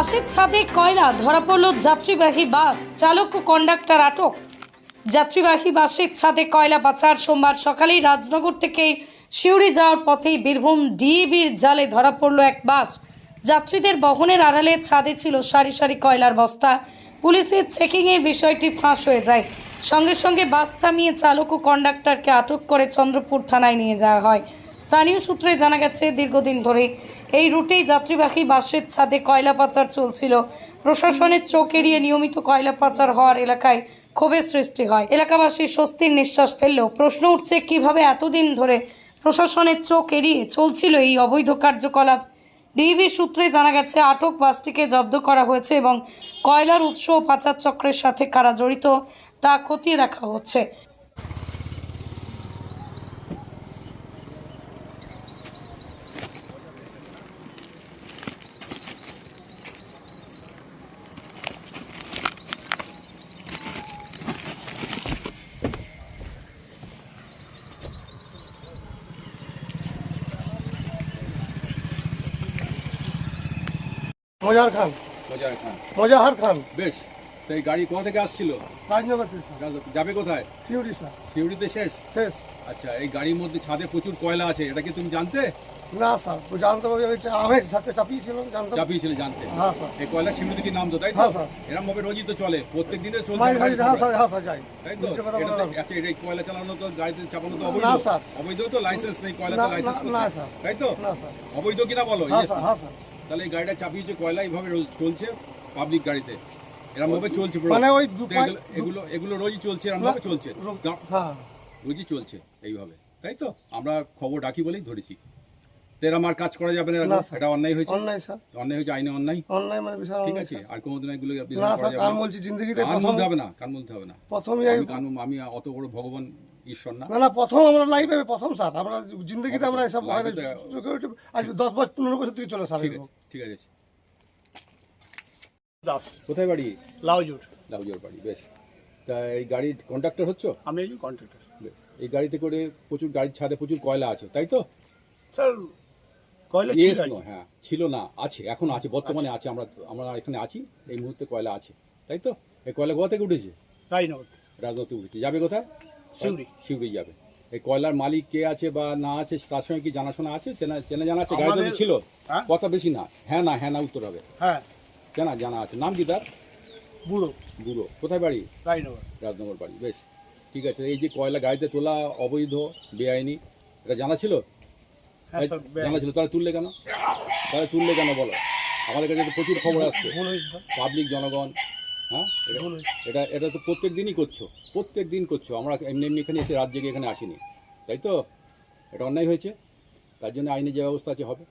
বাসের ছাদে কয়লা ধরা পড়ল যাত্রীবাহী বাস চালক ও কন্ডাক্টর আটক। যাত্রীবাহী বাসের ছাদে কয়লা পাচার সোমবার সকালেই রাজনগর থেকে সিউড়ি যাওয়ার পথেই বীরভূম ডিইবির জালে ধরা পড়ল এক বাস। যাত্রীদের বহনের আড়ালে ছাদে ছিল সারি সারি কয়লার বস্তা। পুলিশের চেকিংয়ে বিষয়টি ফাঁস হয়ে যায়। সঙ্গে সঙ্গে বাস থামিয়ে চালক ও কন্ডাক্টরকে আটক করে চন্দ্রপুর থানায় নিয়ে যাওয়া হয়। স্থানীয় সূত্রে জানা গেছে, দীর্ঘদিন ধরে এই রুটেই যাত্রীবাহী বাসের ছাদে কয়লা পাচার চলছিল। প্রশাসনের চোখ এড়িয়ে নিয়মিত কয়লা পাচার হওয়ার এলাকায় ক্ষোভের সৃষ্টি হয়। এলাকাবাসী স্বস্তির নিঃশ্বাস ফেললেও প্রশ্ন উঠছে, কিভাবে এতদিন ধরে প্রশাসনের চোখ এড়িয়ে চলছিল এই অবৈধ কার্যকলাপ। ডিবি সূত্রে জানা গেছে, আটক বাসটিকে জব্দ করা হয়েছে এবং কয়লার উৎস ও পাচার চক্রের সাথে কারা জড়িত তা খতিয়ে দেখা হচ্ছে। মজাহার খান। মজাহার খান। মজাহার খান। বেশ, তো এই গাড়ি কোথা থেকে আসছিল? রাজনগর থেকে স্যার। যাবে কোথায়? সিউড়ি স্যার। সিউড়িতে শেষ? শেষ। আচ্ছা, এই গাড়ির মধ্যে ছাদে প্রচুর কয়লা আছে, এটা কি তুমি জানতে? না স্যার, জানতে পারি আমের সাথে চাপিয়েছিলাম, জানতে চাপিয়েছিলে জানতে? হ্যাঁ স্যার। এই কয়লা সিউড়ি কি নাম তো, তাই তো? হ্যাঁ স্যার। এরকম ভাবে রোজই তো চলে, প্রত্যেক দিনে চলছে। হ্যাঁ স্যার, হ্যাঁ স্যার যাই। তাই তো? আচ্ছা, এই কয়লা চালানো তো, গাড়িতে চাপানো তো অবৈধ? না স্যার। অবৈধ তো, লাইসেন্স নেই, কয়লাতে লাইসেন্স না স্যার। তাই তো? না স্যার। অবৈধ কিনা বলো? হ্যাঁ স্যার, হ্যাঁ স্যার। তাহলে এই গাড়িটা চাপিয়েছে, কয়লা এইভাবে রোজ চলছে পাবলিক গাড়িতে, এরকম ভাবে চলছে। মানে ওই এগুলো রোজই চলছে, এরকম ভাবে চলছে, হ্যাঁ রোজই চলছে এইভাবে, তাই তো? আমরা খবর ডাকি বলেই ধরেছি। তো এরকম আর কাজ করা যাবে না, এটা অন্যায় হয়েছে। অন্যায় স্যার, অন্যায় হয়েছে, আইনে অন্যায়। অন্যায় মানে বিশাল ঠিক অন্যায় আছে, স্যার। আর কোনোদিন এগুলো না স্যার, কান বলছি জিন্দগিতে কান বলতে হবে না, কান বলতে হবে না। প্রথমই আমি অত বড় ভগবান ঈশ্বর না। না না, প্রথম আমরা লাইভে প্রথম স্যার, আমরা জিন্দগিতে আমরা এসব আজ 10 বছর 15 বছর থেকে চলে স্যার। ঠিক আছে। দাস। কোথায় বাড়ি? লাউজুর। লাউজোর বাড়ি। বেশ, তা এই গাড়ির কন্ডাক্টর হচ্ছ? আমি একজন কন্ট্রাক্টর। এই গাড়িতে করে প্রচুর, গাড়ির ছাদে প্রচুর কয়লা আছে, তাই তো? স্যার কয়লা Yes, ছিল? no, হ্যাঁ, ছিল না, আছে, এখন আছে, বর্তমানে আছে। আমরা এখানে আছি, এই মুহূর্তে কয়লা আছে, তাই তো? এই কয়লা কোথা থেকে উঠেছে? রাজনগর। রাজনগর উঠেছে, যাবে কোথায়? সিউড়ি। সিউড়ি যাবে। এই কয়লার মালিক কে আছে বা না আছে, তার সঙ্গে কি জানাশোনা আছে? চেনা জানা আছে? গাড়ি যদি ছিল, হ্যাঁ? কথা বেশি না, হ্যাঁ না উত্তর হবে। হ্যাঁ। জানা আছে। নাম কি তার? বুড়ো। বুড়ো। কোথায় বাড়ি? রাজনগর। রাজনগর বাড়ি। বেশ, ঠিক আছে। এই যে কয়লা গাড়িতে তোলা অবৈধ, বেআইনি, এটা জানা ছিল? হ্যাঁ স্যার। জানা ছিল, তাহলে তুললে কেন বলো? আমাদের কাছে তো প্রচুর খবর আসছে, ভুল হয়েছে স্যার। পাবলিক, জনগণ। হ্যাঁ, এটা তো প্রত্যেক দিনই করছো। আমরা এমনি এখানে এসে রাত জেগে এখানে আসিনি, তাই তো? এটা অন্যায় হয়েছে, তার জন্য আইনি যে ব্যবস্থা আছে হবে।